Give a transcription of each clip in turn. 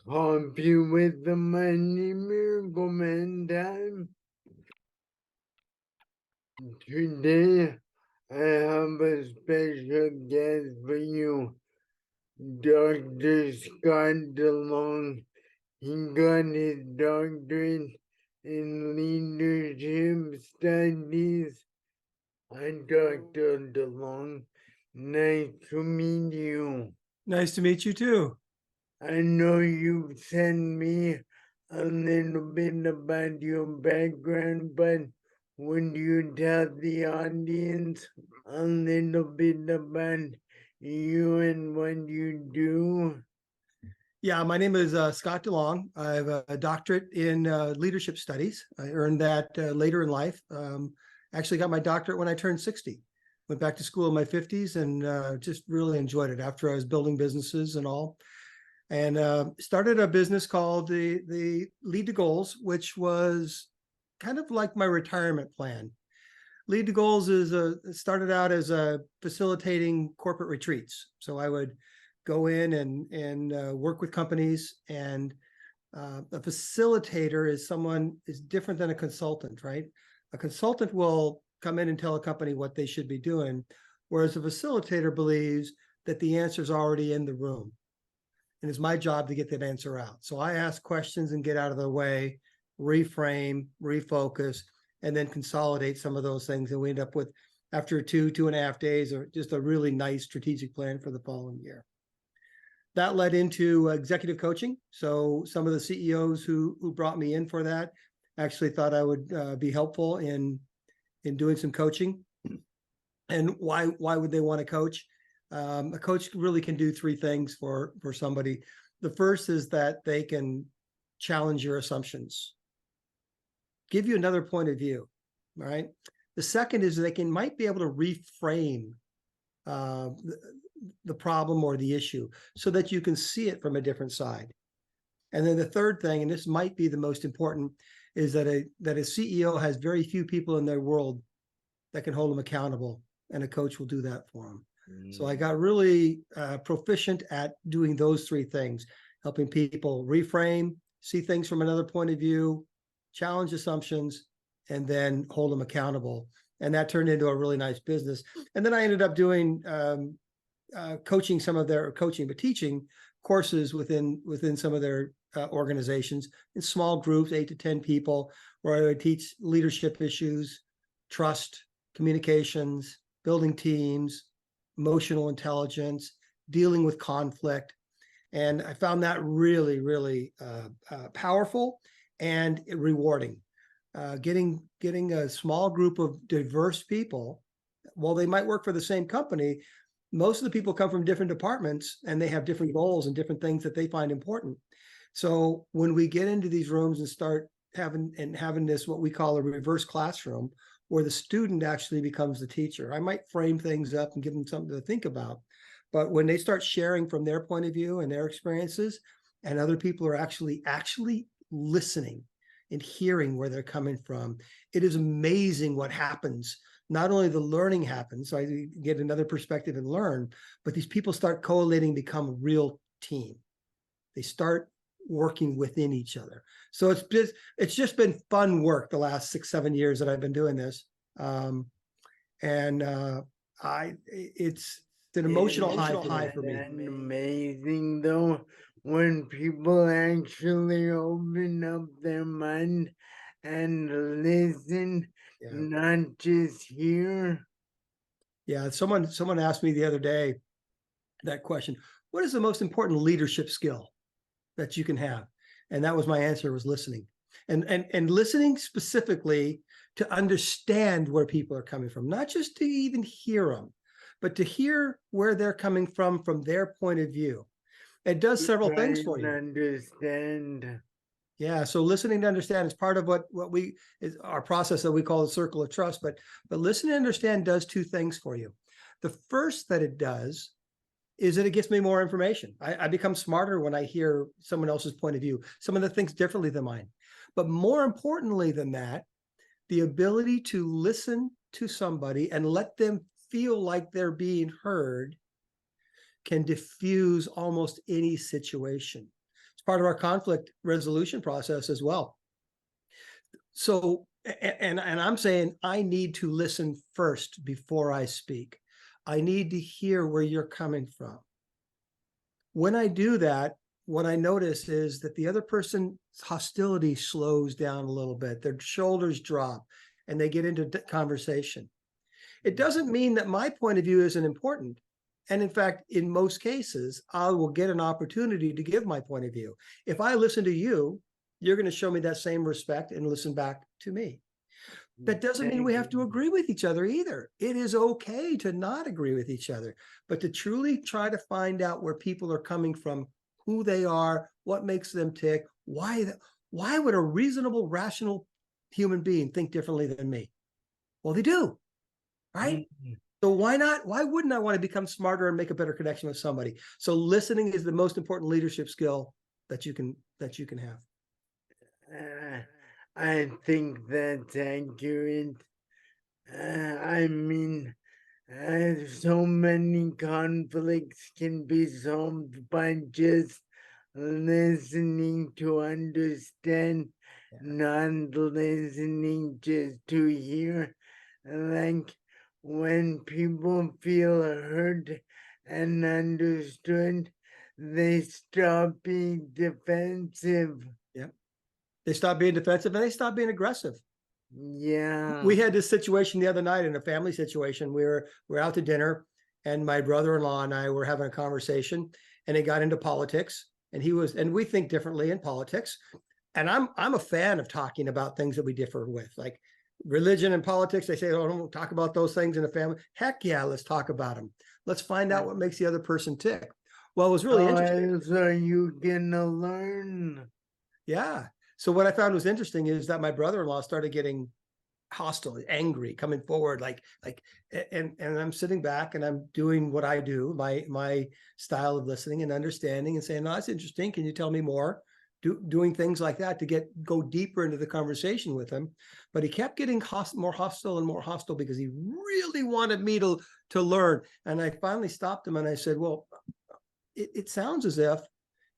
Coffee with the Mighty Miracleman time. Today, I have a special guest for you, Dr. Scott DeLong. He got his doctorate in leadership studies. Hi, Dr. DeLong. Nice to meet you. Nice to meet you too. I know you sent me a little bit about your background, but would you tell the audience a little bit about you and what you do? Yeah, my name is Scott DeLong. I have a doctorate in leadership studies. I earned that later in life. Actually got my doctorate when I turned 60. Went back to school in my 50s and just really enjoyed it after I was building businesses and all. And started a business called the Lead to Goals, which was kind of like my retirement plan. Lead to Goals started out as a facilitating corporate retreats. So I would go in and work with companies, and a facilitator is different than a consultant, right? A consultant will come in and tell a company what they should be doing, whereas a facilitator believes that the answer is already in the room. And it's my job to get that answer out. So I ask questions and get out of the way, reframe, refocus, and then consolidate some of those things. And we end up with, after 2.5 days, or just a really nice strategic plan for the following year. That led into executive coaching. So some of the CEOs who brought me in for that actually thought I would be helpful in doing some coaching. And why would they want to coach? A coach really can do 3 things for somebody. The first is that they can challenge your assumptions, give you another point of view, right? The second is they might be able to reframe the problem or the issue so that you can see it from a different side. And then the third thing, and this might be the most important, is that a CEO has very few people in their world that can hold them accountable, and a coach will do that for them. So I got really proficient at doing those 3 things, helping people reframe, see things from another point of view, challenge assumptions, and then hold them accountable. And that turned into a really nice business. And then I ended up doing coaching but teaching courses within some of their organizations in small groups, 8 to 10 people, where I would teach leadership issues, trust, communications, building teams, emotional intelligence, dealing with conflict. And I found that really, really powerful and rewarding. Getting a small group of diverse people, while they might work for the same company, most of the people come from different departments and they have different goals and different things that they find important. So when we get into these rooms and start having this, what we call a reverse classroom, where the student actually becomes the teacher. I might frame things up and give them something to think about. But when they start sharing from their point of view and their experiences, and other people are actually listening and hearing where they're coming from, it is amazing what happens. Not only the learning happens, so I get another perspective and learn, but these people start collating, become a real team. They start working within each other. So it's just been fun work the last 6-7 years that I've been doing this. It's an emotional high for me. And amazing though, when people actually open up their mind and listen, not just hear. Yeah, someone asked me the other day that question: what is the most important leadership skill that you can have? And that was my answer, was listening. And listening specifically to understand where people are coming from, not just to even hear them, but to hear where they're coming from their point of view. It does several things for you. Understand. Yeah, so listening to understand is part of what we is our process that we call the circle of trust. But listen and understand does 2 things for you. The first that it does is that it gets me more information. I become smarter when I hear someone else's point of view, someone that thinks differently than mine. But more importantly than that, the ability to listen to somebody and let them feel like they're being heard can diffuse almost any situation. part of our conflict resolution process as well. So, and I'm saying I need to listen first before I speak. I need to hear where you're coming from. When I do that, what I notice is that the other person's hostility slows down a little bit. Their shoulders drop and they get into conversation. It doesn't mean that my point of view isn't important. And in fact, in most cases, I will get an opportunity to give my point of view. If I listen to you, you're going to show me that same respect and listen back to me. That doesn't mean we have to agree with each other either. It is okay to not agree with each other, but to truly try to find out where people are coming from, who they are, what makes them tick, why would a reasonable, rational human being think differently than me? Well, they do, right? So why not? Why wouldn't I want to become smarter and make a better connection with somebody? So listening is the most important leadership skill that you can have. I think that's accurate. I mean, so many conflicts can be solved by just listening to understand, not listening just to hear. Like when people feel heard and understood, they stop being defensive. They stop being defensive and they stop being aggressive. Yeah. We had this situation the other night in a family situation. We were out to dinner and my brother-in-law and I were having a conversation and it got into politics and we think differently in politics. And I'm a fan of talking about things that we differ with, like religion and politics. They say, oh, don't talk about those things in a family. Heck yeah, let's talk about them. Let's find out what makes the other person tick. Well, it was really interesting. So you gonna learn. Yeah. So what I found was interesting is that my brother-in-law started getting hostile, angry, coming forward, and I'm sitting back and I'm doing what I do, my style of listening and understanding and saying, no, that's interesting. Can you tell me more? Doing things like that to go deeper into the conversation with him. But he kept getting more hostile and more hostile because he really wanted me to learn. And I finally stopped him and I said, well, it sounds as if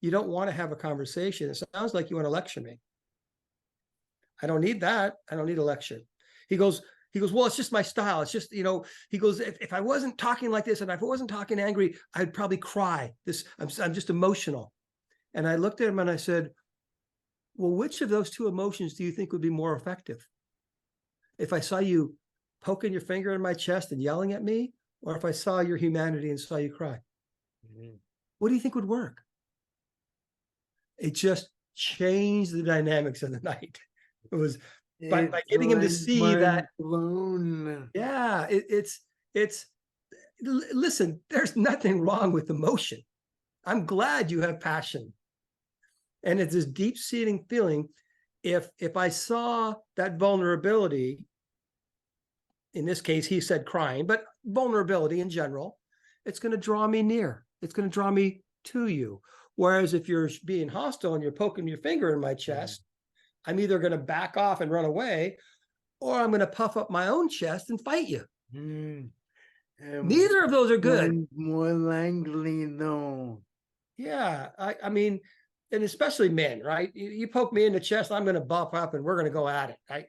you don't want to have a conversation. It sounds like you want to lecture me. I don't need that. I don't need a lecture. He goes, well, it's just my style. It's just, he goes, if I wasn't talking like this and if I wasn't talking angry, I'd probably cry. I'm just emotional. And I looked at him and I said, well, which of those two emotions do you think would be more effective? If I saw you poking your finger in my chest and yelling at me, or if I saw your humanity and saw you cry? What do you think would work? It just changed the dynamics of the night. It was by getting him to see that. Yeah, it's listen, there's nothing wrong with emotion. I'm glad you have passion. And it's this deep-seating feeling. If I saw that vulnerability, in this case, he said crying, but vulnerability in general, it's going to draw me near. It's going to draw me to you. Whereas if you're being hostile and you're poking your finger in my chest, I'm either going to back off and run away, or I'm going to puff up my own chest and fight you. Neither of those are good. More likely, though. Yeah, I mean, and especially men, right? You poke me in the chest, I'm going to buff up and we're going to go at it.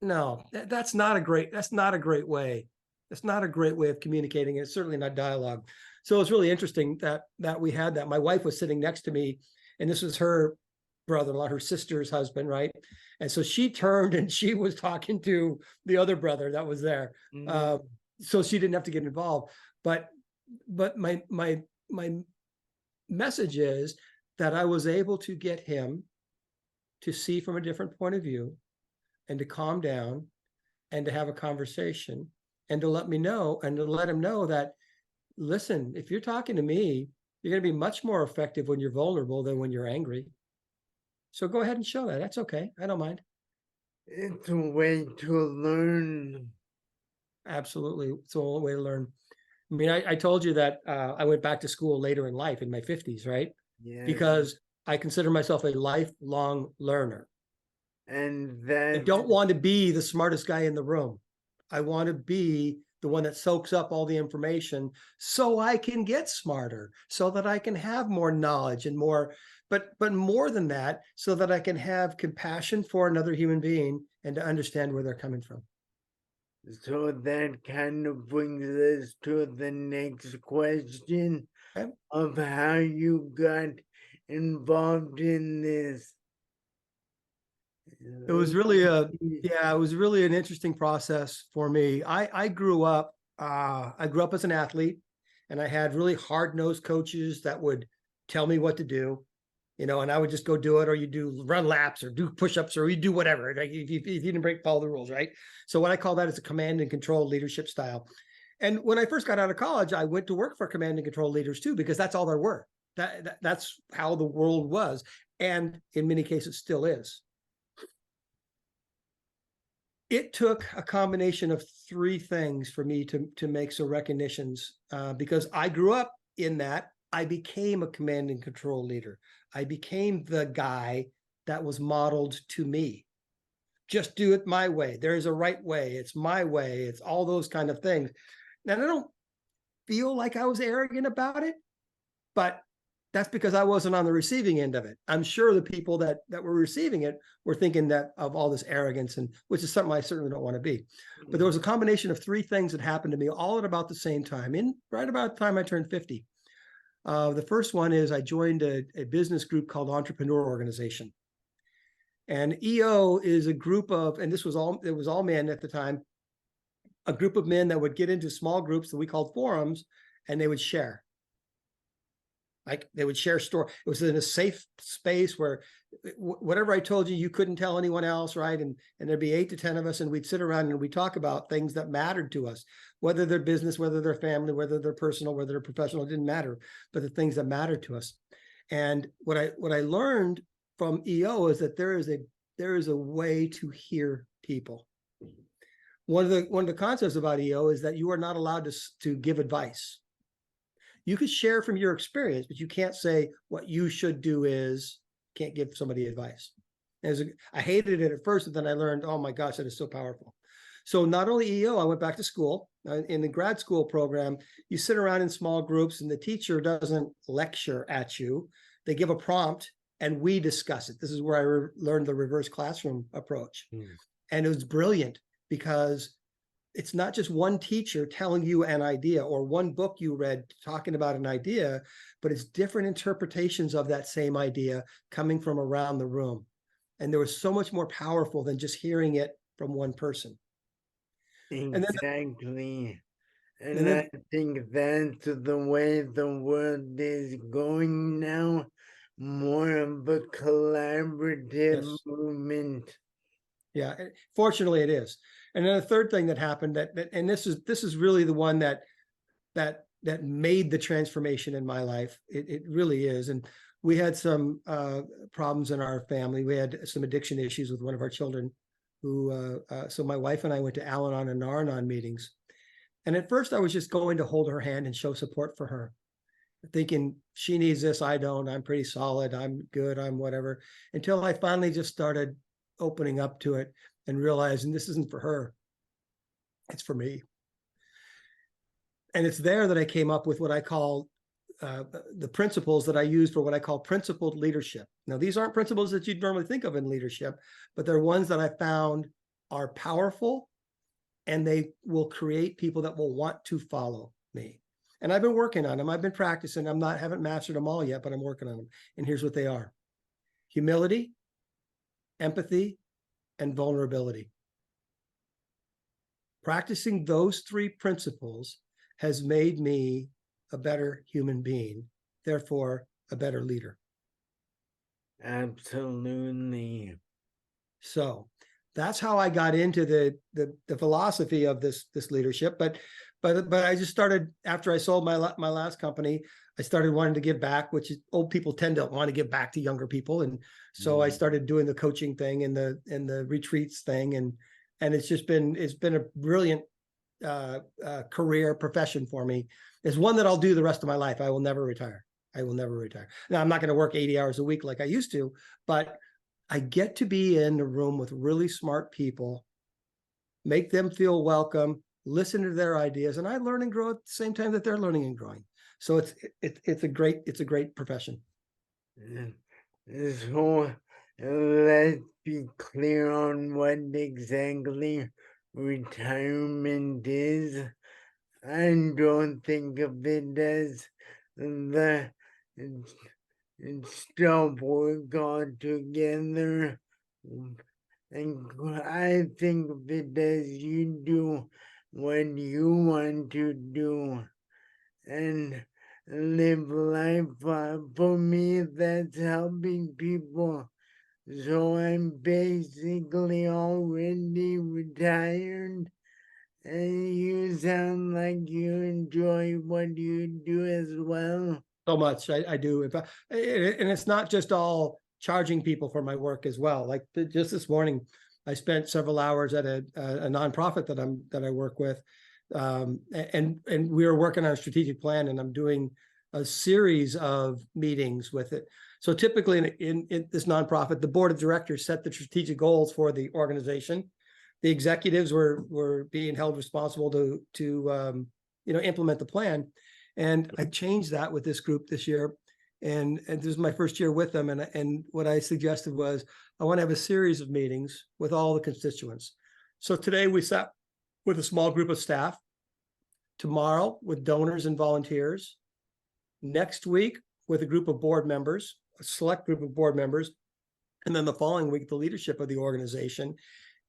No, that's not a great way. That's not a great way of communicating. It's certainly not dialogue. So it's really interesting that we had that. My wife was sitting next to me, and this was her brother-in-law, her sister's husband, right? And so she turned and she was talking to the other brother that was there. So she didn't have to get involved. But my message is that I was able to get him to see from a different point of view and to calm down and to have a conversation and to let me know and to let him know that, listen, if you're talking to me, you're going to be much more effective when you're vulnerable than when you're angry. So go ahead and show that. That's okay. I don't mind. It's a way to learn. Absolutely. It's a way to learn. I mean, I told you that I went back to school later in life in my 50s, right? Yeah. Because I consider myself a lifelong learner. And that I don't want to be the smartest guy in the room. I want to be the one that soaks up all the information so I can get smarter, so that I can have more knowledge and more, but more than that, so that I can have compassion for another human being and to understand where they're coming from. So that kind of brings us to the next question Okay. of how you got involved in this. It was really it was really an interesting process for me. I grew up as an athlete, and I had really hard-nosed coaches that would tell me what to do, and I would just go do it, or you do run laps or do push-ups or you do whatever. Like if you didn't follow the rules, right? So what I call that is a command and control leadership style. And when I first got out of college, I went to work for command and control leaders too, because that's all there were. That's how the world was, and in many cases still is. It took a combination of three things for me to make some recognitions, because I grew up in that. I became a command and control leader. I became the guy that was modeled to me. Just do it my way. There is a right way. It's my way. It's all those kind of things. And I don't feel like I was arrogant about it, but that's because I wasn't on the receiving end of it. I'm sure the people that were receiving it were thinking that of all this arrogance, and which is something I certainly don't want to be. But there was a combination of three things that happened to me all at about the same time, right about the time I turned 50. The first one is I joined a business group called Entrepreneur Organization. And EO is a group of, and it was all men at the time, a group of men that would get into small groups that we called forums, and they would share. Like they would share story. It was in a safe space where whatever I told you, you couldn't tell anyone else, right? And there'd be 8 to 10 of us, and we'd sit around and we'd talk about things that mattered to us, whether they're business, whether they're family, whether they're personal, whether they're professional, it didn't matter, but the things that mattered to us. And what I learned from EO is that there is a way to hear people. One of the concepts about EO is that you are not allowed to give advice. You could share from your experience, but you can't say what you should do can't give somebody advice. I hated it at first, and then I learned, oh my gosh, that is so powerful. So not only EO, I went back to school. In the grad school program, you sit around in small groups, and the teacher doesn't lecture at you. They give a prompt, and we discuss it. This is where I learned the reverse classroom approach. And it was brilliant, because it's not just one teacher telling you an idea or one book you read talking about an idea, but it's different interpretations of that same idea coming from around the room. And there was so much more powerful than just hearing it from one person. Exactly. And I think that's the way the world is going now, more of a collaborative movement. Yeah, fortunately it is. And then the third thing that happened and this is really the one that made the transformation in my life. It really is. And we had some problems in our family. We had some addiction issues with one of our children so my wife and I went to Al-Anon and Nar-Anon meetings. And at first I was just going to hold her hand and show support for her, thinking she needs this, I don't, I'm pretty solid, I'm good, I'm whatever, until I finally just started opening up to it and realizing this isn't for her, it's for me. And it's there that I came up with what I call the principles that I use for what I call principled leadership. Now, these aren't principles that you'd normally think of in leadership, but they're ones that I found are powerful, and they will create people that will want to follow me. And I've been working on them. I've been practicing. Haven't mastered them all yet, but I'm working on them. And here's what they are: humility, empathy, and vulnerability. Practicing those three principles has made me a better human being, therefore a better leader. Absolutely. So that's how I got into the philosophy of this leadership. But I just started, after I sold my last company, I started wanting to give back, which is, old people tend to want to give back to younger people. And so I started doing the coaching thing and the retreats thing. And it's been a brilliant career profession for me. It's one that I'll do the rest of my life. I will never retire. I will never retire. Now, I'm not going to work 80 hours a week like I used to, but I get to be in a room with really smart people, make them feel welcome, listen to their ideas, and I learn and grow at the same time that they're learning and growing. So it's a great profession. So let's be clear on what exactly retirement is. I don't think of it as the stop work all together. And I think of it as you do what you want to do and live life. For me, that's helping people. So I'm basically already retired, and you sound like you enjoy what you do as well. So much I do. And it's not just all charging people for my work as well. Like just this morning, I spent several hours at a nonprofit that I work with, and we were working on a strategic plan, and I'm doing a series of meetings with it. So typically in this nonprofit, the board of directors set the strategic goals for the organization. The executives were being held responsible to implement the plan. And I changed that with this group this year. And this is my first year with them. And what I suggested was I want to have a series of meetings with all the constituents. So today we sat with a small group of staff, tomorrow with donors and volunteers, next week with a group of board members, a select group of board members, and then the following week, the leadership of the organization.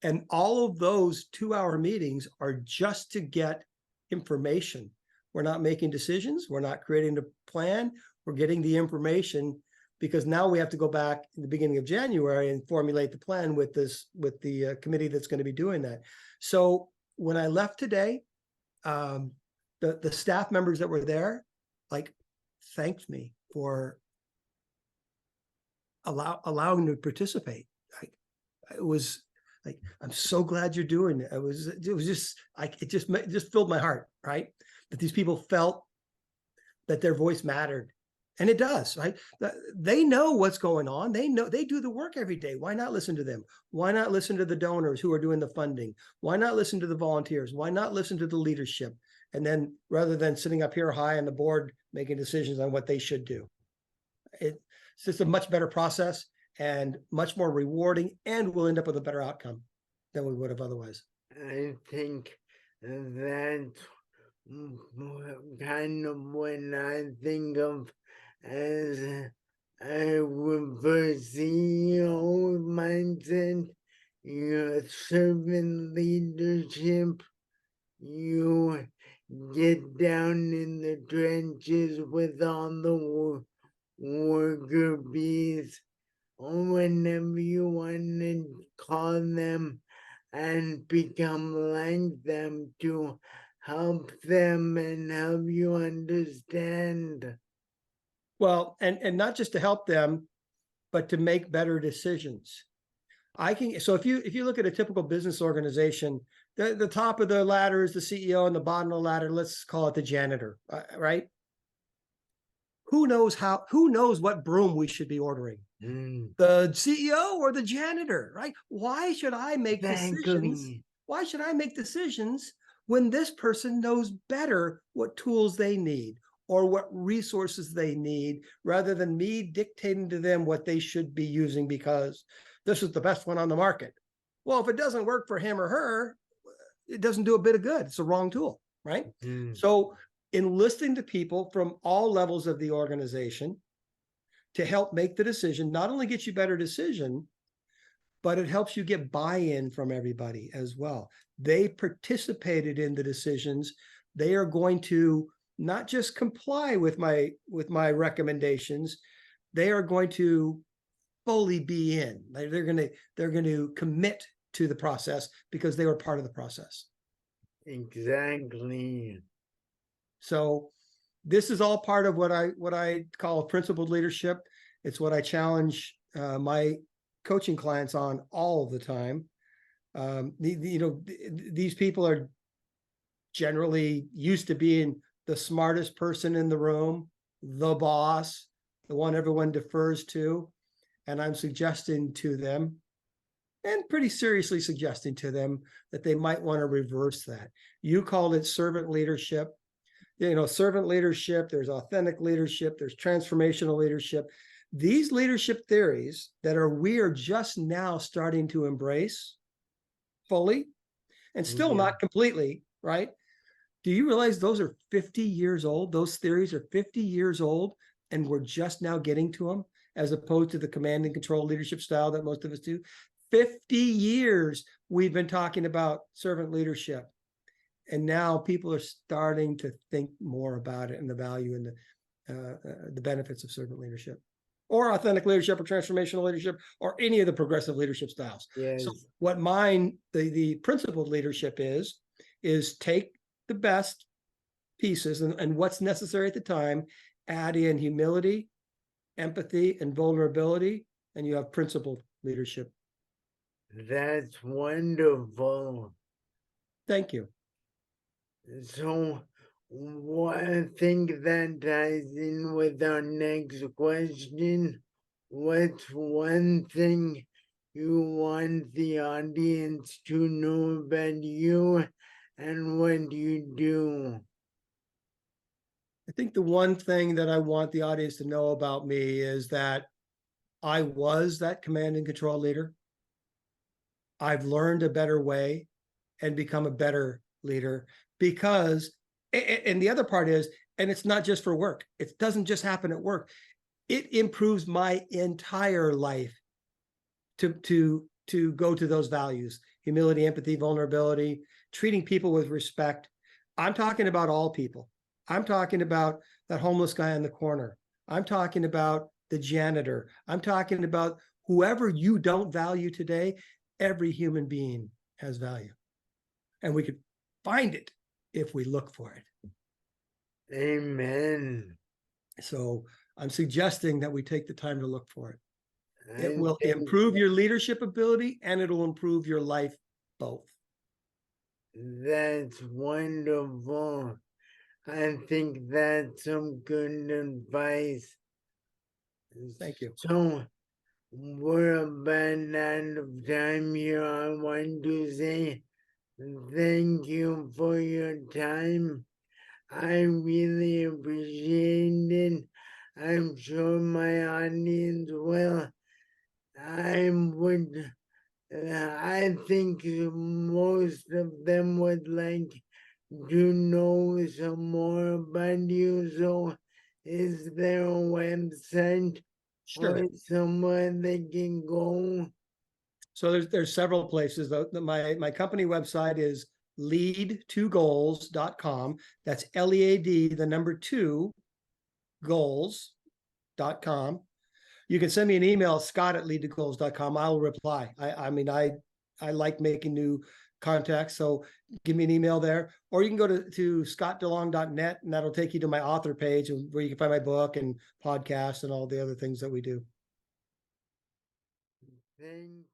And all of those 2-hour meetings are just to get information. We're not making decisions. We're not creating a plan. We're getting the information, because now we have to go back in the beginning of January and formulate the plan with the committee that's going to be doing that. So when I left today, the staff members that were there, like, thanked me for allowing me to participate. It was like, I'm so glad you're doing it. It was just like, it just filled my heart, right? That these people felt that their voice mattered. And it does, right? They know what's going on. They know, they do the work every day. Why not listen to them? Why not listen to the donors who are doing the funding? Why not listen to the volunteers? Why not listen to the leadership? And then rather than sitting up here high on the board, making decisions on what they should do. It's just a much better process and much more rewarding, and we'll end up with a better outcome than we would have otherwise. I think that's kind of what I think of as a reverse CEO mindset. You're servant leadership. You get down in the trenches with all the worker bees, or whenever you want to call them, and become like them to help them and help you understand. Well, and not just to help them, but to make better decisions. So if you look at a typical business organization, the top of the ladder is the CEO, and the bottom of the ladder, let's call it the janitor, right? Who knows what broom we should be ordering? The CEO or the janitor, right? Why should I make decisions? Why should I make decisions when this person knows better what tools they need or what resources they need, rather than me dictating to them what they should be using because this is the best one on the market? Well, if it doesn't work for him or her, it doesn't do a bit of good. It's a wrong tool, right? So in listening to people from all levels of the organization to help make the decision, not only gets you better decision, but it helps you get buy-in from everybody as well. They participated in the decisions. They are going to not just comply with my recommendations, they are going to fully be in. They're going to commit to the process because they were part of the process. Exactly. So this is all part of what I call principled leadership. It's what I challenge my coaching clients on all the time. These people are generally used to being the smartest person in the room, the boss, the one everyone defers to. And I'm suggesting to them, and pretty seriously suggesting to them that they might want to reverse that. You called it servant leadership. Servant leadership, there's authentic leadership, there's transformational leadership. These leadership theories that we are just now starting to embrace fully, and still not completely, right? Do you realize those are 50 years old? Those theories are 50 years old, and we're just now getting to them, as opposed to the command and control leadership style that most of us do. 50 years we've been talking about servant leadership. And now people are starting to think more about it and the value and the benefits of servant leadership, or authentic leadership, or transformational leadership, or any of the progressive leadership styles. Yes. So what the principled leadership is take the best pieces and what's necessary at the time, add in humility, empathy, and vulnerability, and you have principled leadership. That's wonderful. Thank you. So, one thing that ties in with our next question, what's one thing you want the audience to know about you and what you do? I think the one thing that I want the audience to know about me is that I was that command and control leader. I've learned a better way and become a better leader because, and the other part is, and it's not just for work. It doesn't just happen at work. It improves my entire life to go to those values: humility, empathy, vulnerability, treating people with respect. I'm talking about all people. I'm talking about that homeless guy in the corner. I'm talking about the janitor. I'm talking about whoever you don't value today. Every human being has value, and we could find it if we look for it. Amen. So I'm suggesting that we take the time to look for it. It I will think improve your leadership ability, and it'll improve your life both. that's wonderful. I think that's some good advice. Thank you. So, we're about out of time here. I want to say thank you for your time. I really appreciate it. I'm sure my audience will. I think most of them would like to know some more about you. So, is there a website Sure. or somewhere they can go? So there's several places. My company website is lead2goals.com. That's LEAD, the number 2, goals.com. You can send me an email, scott@lead2goals.com. I'll reply. I like making new contacts, so give me an email there. Or you can go to scottdelong.net, and that'll take you to my author page where you can find my book and podcast and all the other things that we do. Thank